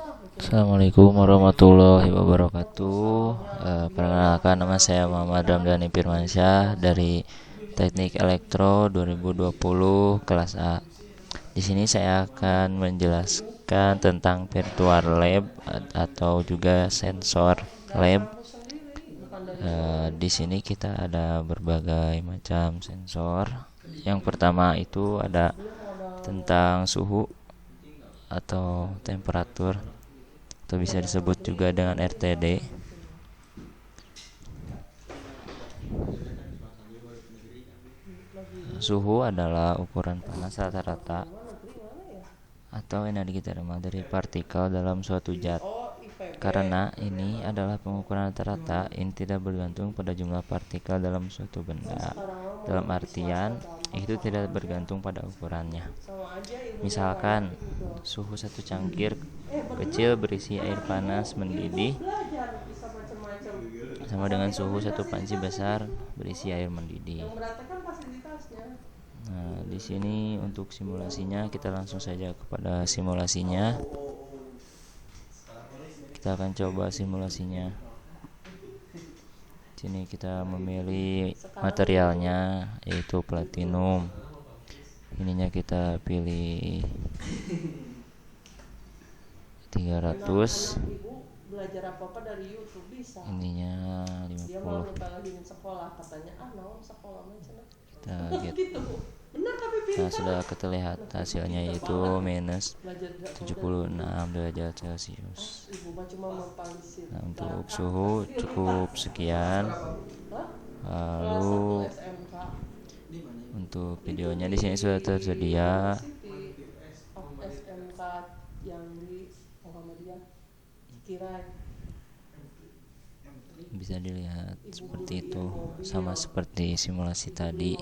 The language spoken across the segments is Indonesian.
Assalamualaikum warahmatullahi wabarakatuh. Perkenalkan, nama saya Muhammad Ramdhani Firmansyah dari Teknik Elektro 2020 kelas A. Di sini saya akan menjelaskan tentang virtual lab atau juga sensor lab. Di sini kita ada berbagai macam sensor. Yang pertama itu ada tentang suhu atau temperatur, atau bisa disebut juga dengan RTD. Suhu adalah ukuran panas rata-rata atau energi termal dari partikel dalam suatu zat. Karena ini adalah pengukuran rata-rata, ini tidak bergantung pada jumlah partikel dalam suatu benda. Dalam artian, itu tidak bergantung pada ukurannya. Misalkan, suhu satu cangkir kecil berisi air panas mendidih sama dengan suhu satu panci besar berisi air mendidih. Nah, di sini untuk simulasinya kita langsung saja kepada simulasinya. Kita akan coba simulasinya. Di sini kita memilih materialnya yaitu platinum. Ininya kita pilih 300. Belajar apa-apa dari YouTube bisa. Ininya Dia mau 50. ngepelahin sekolah, katanya naon sekolah macam Kita lihat. gitu. Benar tapi Nah, pintar. sudah terlihat hasilnya yaitu minus 76 derajat Celcius. Ibu mah cuma mempalisin. Nah, untuk suhu cukup sekian. Lalu SMK untuk videonya di sini sudah tersedia. SMK yang di Muhammadiyah Cikirai. Bisa dilihat seperti itu, sama seperti simulasi tadi.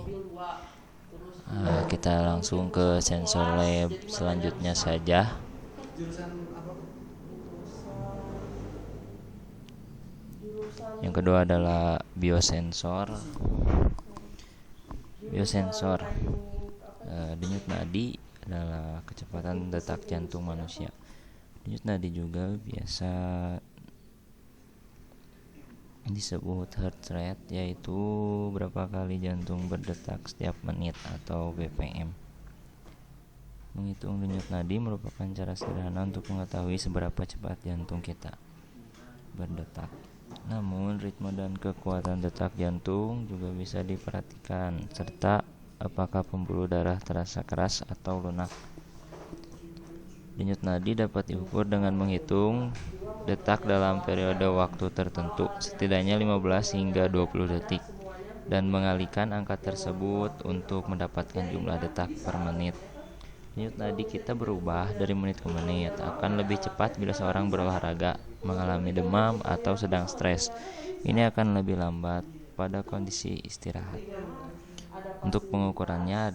Kita langsung ke sensor lab selanjutnya saja. Yang kedua adalah biosensor. Denyut nadi adalah kecepatan detak jantung manusia. Denyut nadi juga biasa disebut heart rate, yaitu berapa kali jantung berdetak setiap menit atau BPM. Menghitung denyut nadi merupakan cara sederhana untuk mengetahui seberapa cepat jantung kita berdetak. Namun, ritme dan kekuatan detak jantung juga bisa diperhatikan, serta apakah pembuluh darah terasa keras atau lunak. Denyut nadi dapat diukur dengan menghitung detak dalam periode waktu tertentu, setidaknya 15 hingga 20 detik, dan mengalihkan angka tersebut untuk mendapatkan jumlah detak per menit. Denyut nadi kita berubah dari menit ke menit, akan lebih cepat bila seorang berolahraga, mengalami demam, atau sedang stres. Ini akan lebih lambat pada kondisi istirahat. Untuk pengukurannya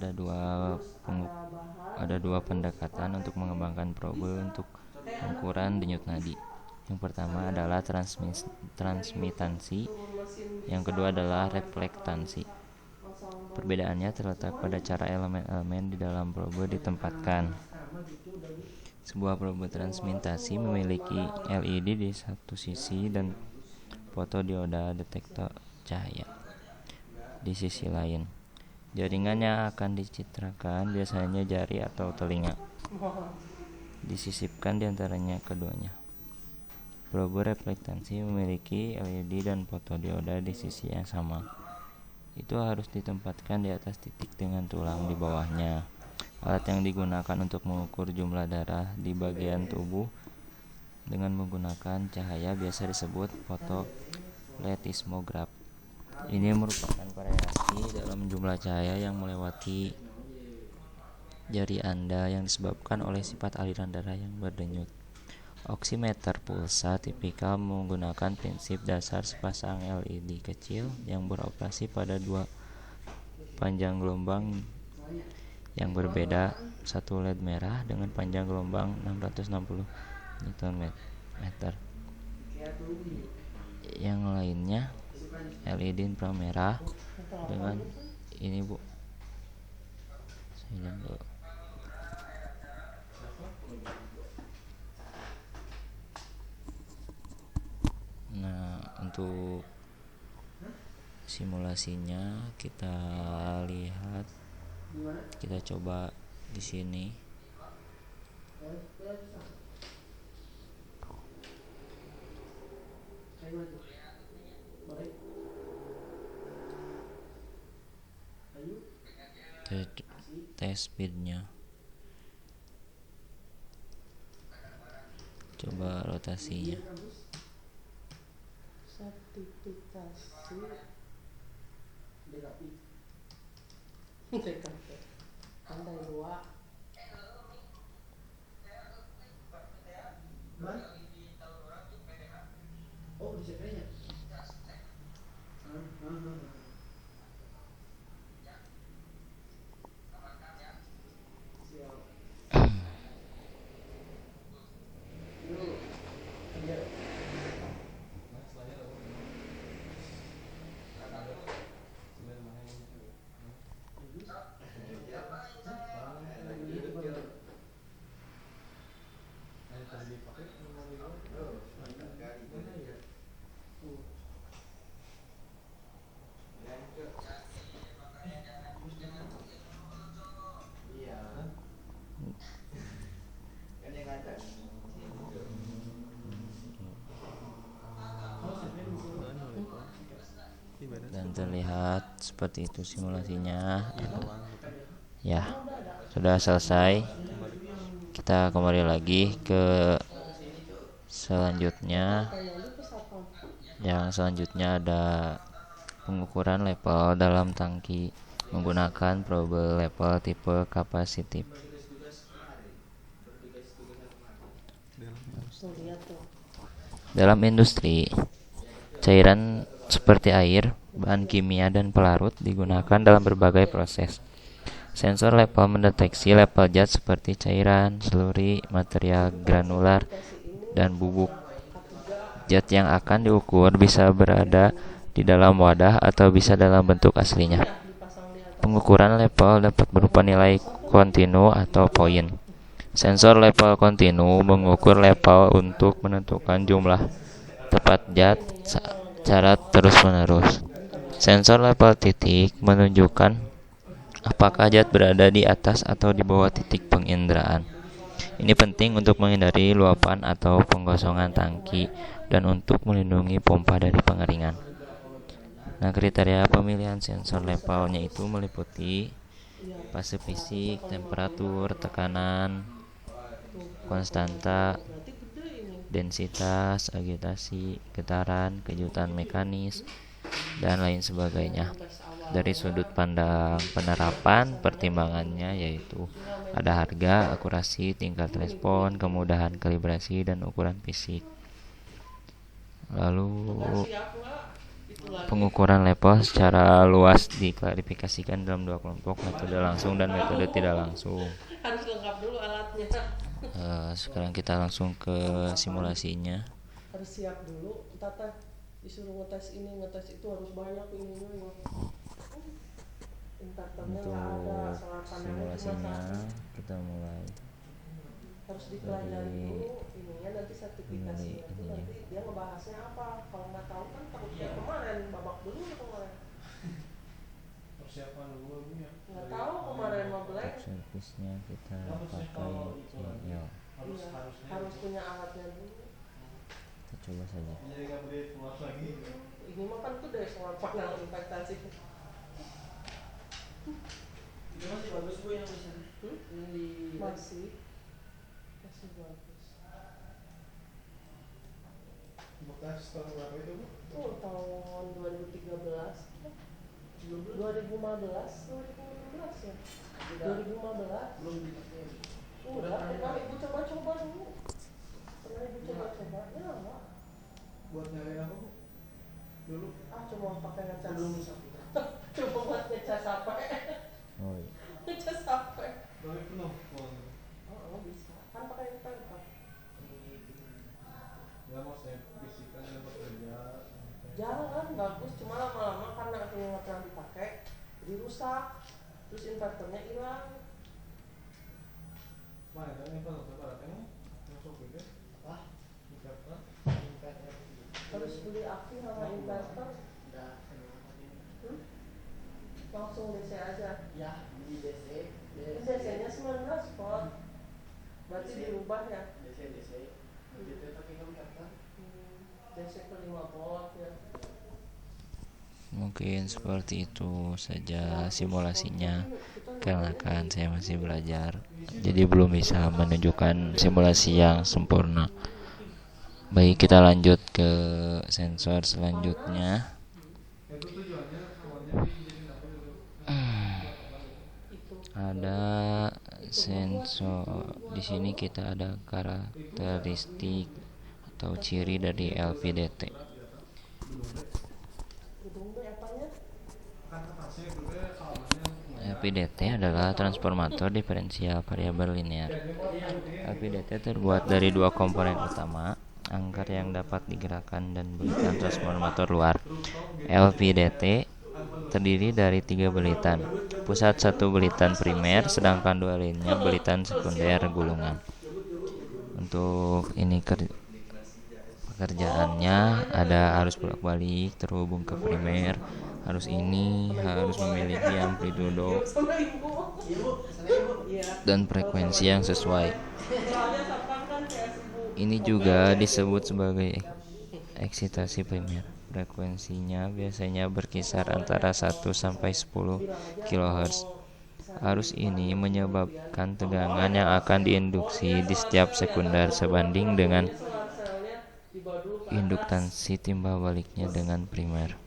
ada dua pendekatan untuk mengembangkan probe untuk pengukuran denyut nadi. Yang pertama adalah transmitansi, yang kedua adalah reflektansi. Perbedaannya terletak pada cara elemen-elemen di dalam probe ditempatkan. Sebuah probe transmitasi memiliki LED di satu sisi dan fotodioda detektor cahaya di sisi lain. Jaringannya akan dicitrakan, biasanya jari atau telinga, disisipkan di antaranya keduanya. Probe reflektansi memiliki LED dan fotodioda di sisi yang sama. Itu harus ditempatkan di atas titik dengan tulang di bawahnya. Alat yang digunakan untuk mengukur jumlah darah di bagian tubuh dengan menggunakan cahaya biasa disebut fotoletismograf. Ini merupakan variasi dalam jumlah cahaya yang melewati jari Anda yang disebabkan oleh sifat aliran darah yang berdenyut. Oximeter pulsa tipikal menggunakan prinsip dasar sepasang LED kecil yang beroperasi pada dua panjang gelombang yang berbeda. Satu LED merah dengan panjang gelombang 660 Nm. Yang lainnya LED inframerah dengan ini Bu. Saya untuk simulasinya kita lihat, kita coba di sini. Tes speednya, coba rotasinya. Sertifikasi DKP pandai luak. Oh, di CP-nya. Dan terlihat seperti itu simulasinya. Ya, sudah selesai. Kita kembali lagi ke selanjutnya. Yang selanjutnya ada pengukuran level dalam tangki menggunakan probe level tipe kapasitif. Dalam industri, cairan seperti air, bahan kimia, dan pelarut digunakan dalam berbagai proses. Sensor level mendeteksi level zat seperti cairan, slurry, material granular, dan bubuk. Zat yang akan diukur bisa berada di dalam wadah atau bisa dalam bentuk aslinya. Pengukuran level dapat berupa nilai kontinu atau poin. Sensor level kontinu mengukur level untuk menentukan jumlah tepat zat secara terus-menerus. Sensor level titik menunjukkan apakah zat berada di atas atau di bawah titik penginderaan. Ini penting untuk menghindari luapan atau penggosongan tangki dan untuk melindungi pompa dari pengeringan. Nah, kriteria pemilihan sensor levelnya itu meliputi fase fisik, temperatur, tekanan, konstanta, densitas, agitasi, getaran, kejutan mekanis, dan lain sebagainya. Dari sudut pandang penerapan, pertimbangannya yaitu ada harga, akurasi, tingkat respon, kemudahan kalibrasi, dan ukuran fisik. Lalu pengukuran level secara luas diklarifikasikan dalam dua kelompok, metode langsung dan metode tidak langsung. Harus lengkap dulu alatnya. Sekarang kita langsung ke simulasinya. Harus siap dulu. Tata disuruh ngetes ini, ngetes itu harus banyak ini. Inverternya nggak ada, solar panelnya cuma Simulasinya satu. kita mulai. Harus dipelajari Dari dulu ininya, nanti sertifikasinya itu ini. nanti dia ngebahasnya apa. Kalau nggak tahu kan takut kayak kemarin babak dulu kemarin. Persiapan dulu ya. Nggak tahu kemarin mau blank. Servisnya kita pakai CL. Iya, harus punya alatnya dulu. Kita coba saja. Jadi nggak boleh keluar lagi. Ini mah kan tuh dari solar panel investasi. Itu masih bagus bu yang bisa. Masih bagus. Bekas tahun berapa itu bu? Oh, tahun 2013. 2015 ya. 2015. Belum dipakai. Udah, pernah ibu coba-coba dulu. Ya enggak. Buat nyalain apa bu? Dulu. Cuma pakai ngecas. Belum sampai. Coba buat ngecas apa? Oh, iya. Ngecas apa? Tapi penuh. Oh, bisa. Kan pakai tempat. Ya mau saya bisikan dan bekerja. Jangan, bagus. Cuma lama-lama karena aku nggak pernah dipakai, jadi rusak. Terus inverternya hilang. Mana kan yang pernah separatnya masuk gitu? Ah, inverter. Harus beli aki sama langsung DC aja. Ya di DC DC nya 19 volt, berarti dirubah ya. DC itu pakai konverter. DC ke 5 volt ya. Mungkin seperti itu saja simulasinya, karena kan saya masih belajar, jadi belum bisa menunjukkan simulasi yang sempurna. Baik, kita lanjut ke sensor selanjutnya. Itu tujuannya awalnya dijadiin apa gitu? Ada sensor di sini, kita ada karakteristik atau ciri dari LVDT. Gedung B apanya? Kan atasnya itu halamannya LVDT adalah transformator diferensial variabel linear. LVDT terbuat dari dua komponen utama, angker yang dapat digerakkan dan belitan transformator luar. LVDT terdiri dari 3 belitan, pusat 1 belitan primer, sedangkan 2 lainnya belitan sekunder gulungan. Untuk ini pekerjaannya ada arus bolak-balik terhubung ke primer. Arus ini harus memiliki amplitudo Sama ibu. Iya. dan frekuensi yang sesuai. Soalnya sapang kan kayak ibu. Ini juga disebut sebagai eksitasi primer. Frekuensinya biasanya berkisar antara 1 sampai 10 kHz. Arus ini menyebabkan tegangan yang akan diinduksi di setiap sekunder sebanding dengan Sel-selnya dibawa dulu ke induktansi timbal baliknya dengan primer.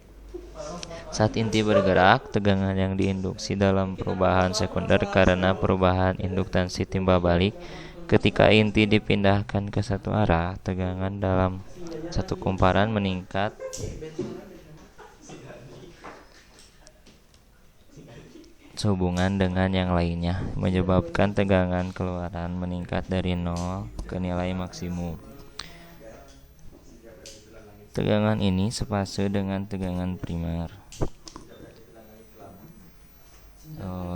Saat inti bergerak, tegangan yang diinduksi dalam perubahan sekunder karena perubahan induktansi timbal balik. Ketika inti dipindahkan ke satu arah, tegangan dalam satu kumparan meningkat sehubungan dengan yang lainnya, menyebabkan tegangan keluaran meningkat dari 0 ke nilai maksimum. Tegangan ini sepase dengan tegangan primer.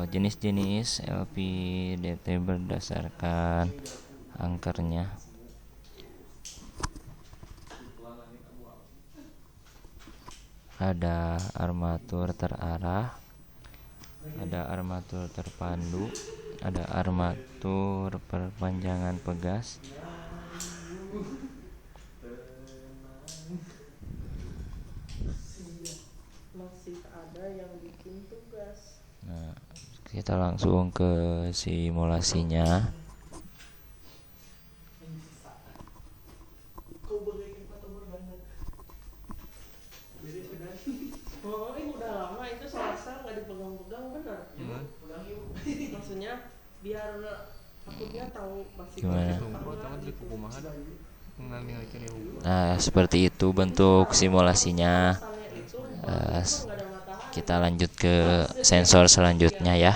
Jenis-jenis LVDT berdasarkan angkernya. Ada armatur terarah, ada armatur terpandu, ada armatur perpanjangan pegas, masih ada yang bikin tugas. Nah, kita langsung ke simulasinya. Oh, ini udah lama itu Selasa nggak dipegang-pegang benar. Maksudnya biar takutnya tahu pasti Gimana? gitu. Nah, seperti itu bentuk simulasinya. Asalnya itu Eh, nggak ada matahari. Kita lanjut ke sensor selanjutnya ya.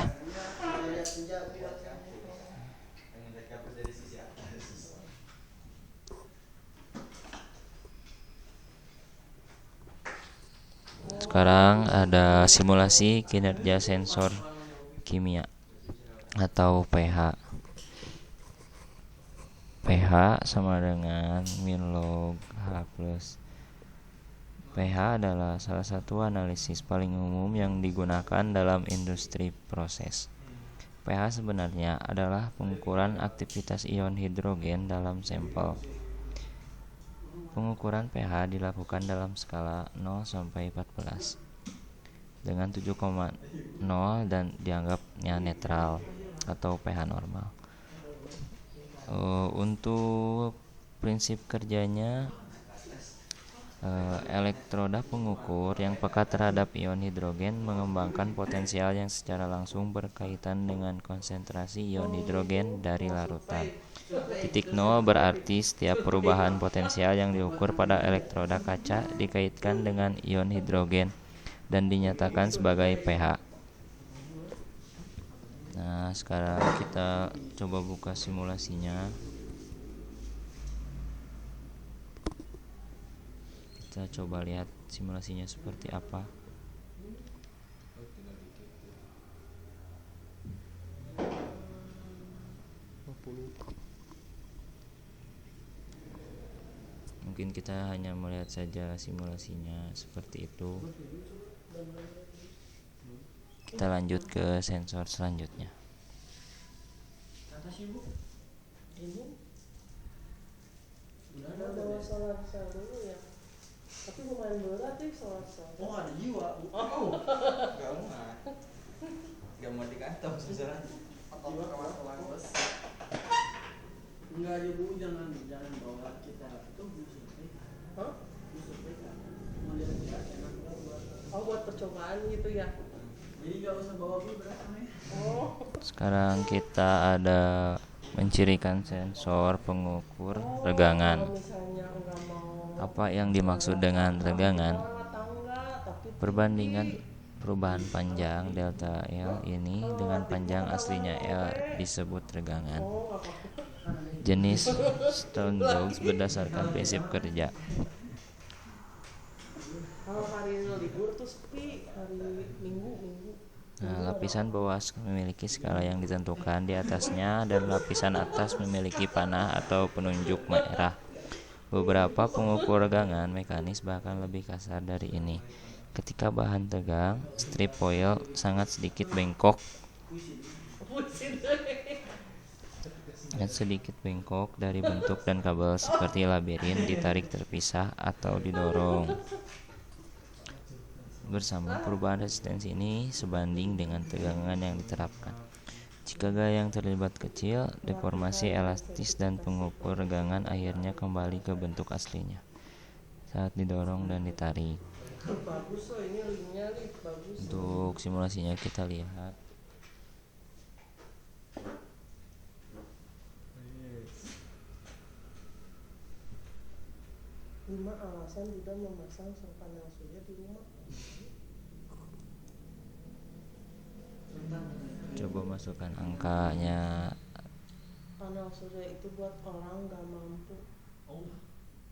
Sekarang ada simulasi kinerja sensor kimia atau pH. pH sama dengan min log H plus. pH adalah salah satu analisis paling umum yang digunakan dalam industri proses. pH sebenarnya adalah pengukuran aktivitas ion hidrogen dalam sampel. Pengukuran pH dilakukan dalam skala 0 sampai 14 dengan 7,0 dan dianggapnya netral atau pH normal. Untuk prinsip kerjanya, elektroda pengukur yang peka terhadap ion hidrogen mengembangkan potensial yang secara langsung berkaitan dengan konsentrasi ion hidrogen dari larutan. Titik nol berarti setiap perubahan potensial yang diukur pada elektroda kaca dikaitkan dengan ion hidrogen dan dinyatakan sebagai pH. Nah, sekarang kita coba buka simulasinya. Kita coba lihat simulasinya seperti apa. Mungkin kita hanya melihat saja simulasinya seperti itu. Kita lanjut ke sensor selanjutnya. Kata sih bu, Ini udah ada ada bawa deh. solar cell dulu ya. Tapi lumayan berat nih solar cell. Oh ada jiwa bu. Gak mau di kantong sejarah. Jiwa kawan-kawan bos. Enggak aja bu, jangan bawa kita itu busuk mereka. Hah? Busuk mereka. Mau lihat kita enak nggak buat. Oh buat percobaan gitu ya. Jadi nggak usah bawa berat nih. Oh. Sekarang kita ada mencirikan sensor pengukur tegangan. Kalau misalnya nggak mau Apa yang dimaksud dengan tegangan? atau enggak, tapi Perbandingan perubahan panjang delta L ini dengan panjang aslinya L disebut tegangan. oh nggak apa-apa. Jenis Stone Dogs berdasarkan prinsip kerja. Kalau hari libur tuh sepi, hari minggu. Nah, lapisan bawah memiliki skala yang ditentukan di atasnya dan lapisan atas memiliki panah atau penunjuk merah. Beberapa pengukur tegangan mekanis bahkan lebih kasar dari ini. Ketika bahan tegang, strip foil sangat sedikit bengkok dari bentuk dan kabel seperti labirin ditarik terpisah atau didorong. Bersama perubahan resistensi ini sebanding dengan tegangan yang diterapkan. Jika gaya yang terlibat kecil, deformasi elastis dan pengukur tegangan akhirnya kembali ke bentuk aslinya saat didorong dan ditarik. Bagus loh ini linknya nih, bagus. Untuk simulasinya kita lihat. Lima alasan tidak memasang panel surya di rumah. Coba masukkan angkanya. Panel surya itu buat orang nggak mampu.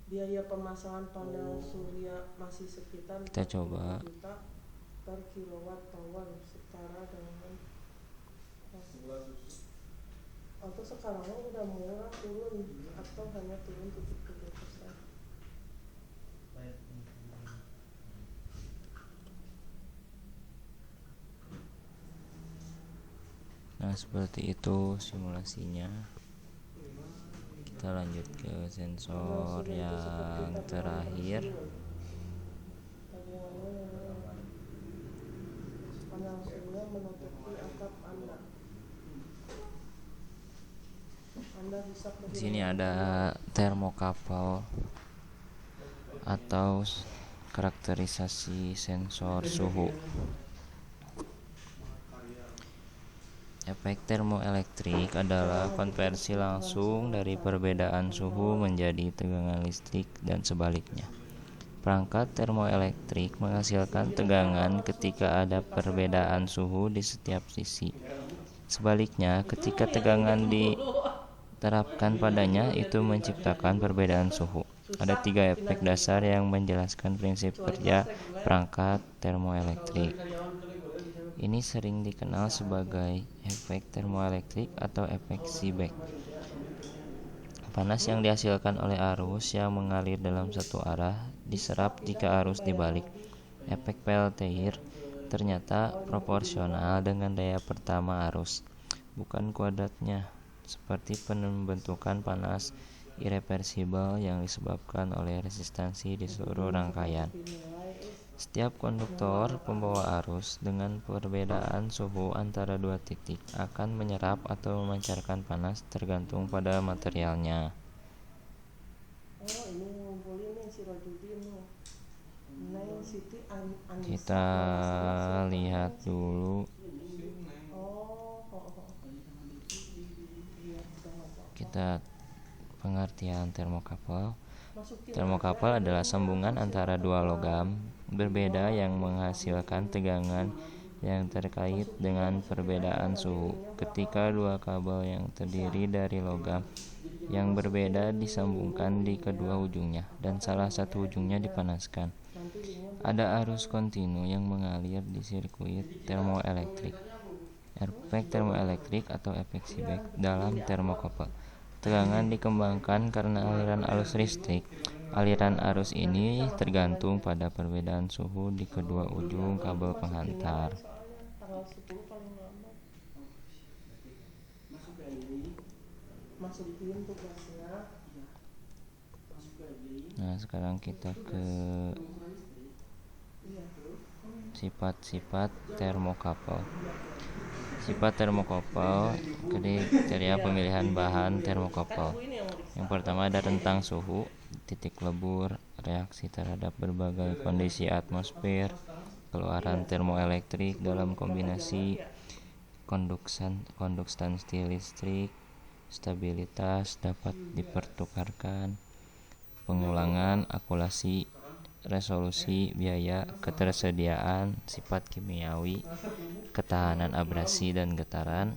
Biaya pemasangan panel surya masih sekitar Kita coba. 40 juta per kilowatt hour setara dengan atau sekarang udah murah turun atau hanya turun 73%. Nah, seperti itu simulasinya. Kita lanjut ke sensor yang terakhir. Panel surya menutupi atap Anda. Anda bisa Di sini ada termokapel atau karakterisasi sensor suhu. Efek termoelektrik adalah konversi langsung dari perbedaan suhu menjadi tegangan listrik dan sebaliknya. Perangkat termoelektrik menghasilkan tegangan ketika ada perbedaan suhu di setiap sisi. Sebaliknya, ketika tegangan diterapkan padanya, itu menciptakan perbedaan suhu. Ada 3 efek dasar yang menjelaskan prinsip kerja perangkat termoelektrik. Ini sering dikenal sebagai efek termoelektrik atau efek Seebeck. Panas yang dihasilkan oleh arus yang mengalir dalam satu arah diserap jika arus dibalik. Efek Peltier ternyata proporsional dengan daya pertama arus, bukan kuadratnya, seperti pembentukan panas irreversibel yang disebabkan oleh resistansi di seluruh rangkaian. Setiap konduktor pembawa arus dengan perbedaan suhu antara 2 titik akan menyerap atau memancarkan panas tergantung pada materialnya. Oh ini ngumpulin nih si Rojudin nih. Neng Siti Anissa. Kita lihat dulu. Kita pengertian termokapel. Termokapel adalah sambungan antara 2 logam berbeda yang menghasilkan tegangan yang terkait dengan perbedaan suhu. Ketika 2 kabel yang terdiri dari logam yang berbeda disambungkan di kedua ujungnya dan salah satu ujungnya dipanaskan, ada arus kontinu yang mengalir di sirkuit termoelektrik. Efek termoelektrik atau efek Seebeck dalam termokapel. Tegangan dikembangkan karena aliran arus listrik. Aliran arus ini tergantung pada perbedaan suhu di kedua ujung kabel penghantar. Tanggal tanggal 10 paling lambat. Masuk ke ini. Masukin tugasnya. Ya. Masuk ke ini. Nah, sekarang kita ke Iya. sifat-sifat termokapel. Sifat termokapel, kriteria pemilihan bahan termokapel. Kan ini yang meriksa. Yang pertama ada rentang suhu, titik lebur, reaksi terhadap berbagai kondisi atmosfer, keluaran termoelektrik dalam kombinasi, kondukstansi listrik, stabilitas dapat dipertukarkan, pengulangan, akulasi, resolusi, biaya, ketersediaan, sifat kimiawi, ketahanan abrasi dan getaran,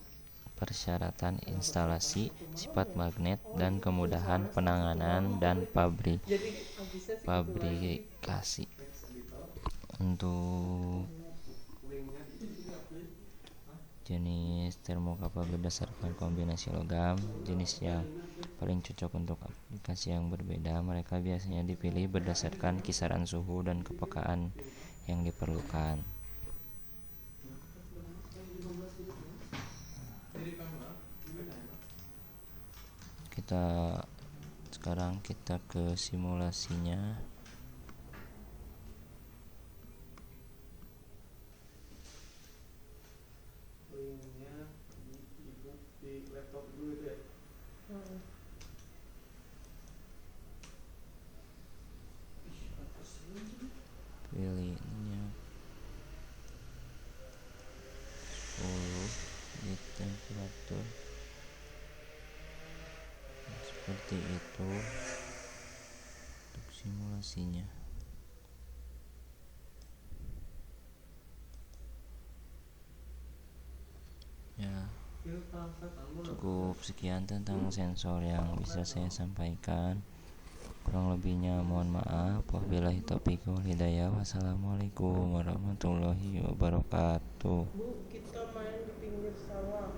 persyaratan instalasi, sifat magnet, dan kemudahan penanganan dan Jadi habisnya sih fabrikasi. Untuk jenis termokapel berdasarkan kombinasi logam, jenis yang paling cocok untuk aplikasi yang berbeda, mereka biasanya dipilih berdasarkan kisaran suhu dan kepekaan yang diperlukan. Sekarang kita ke simulasinya. linknya dibuat di laptop dulu itu ya. Pilihnya 10 di temperatur seperti itu untuk simulasinya. Ya, cukup sekian tentang sensor yang bisa saya sampaikan. Kurang lebihnya mohon maaf. Wabillahi taufiq wal hidayah. Wassalamualaikum warahmatullahi wabarakatuh. Bu, kita main di pinggir sawah.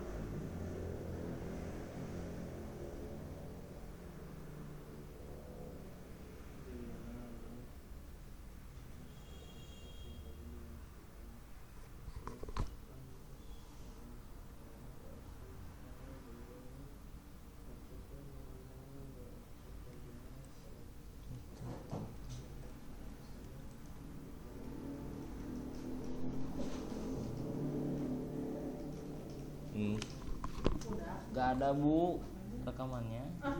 Gak ada bu rekamannya. Ah,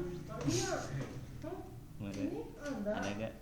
iya. Ada Ini ada. gak?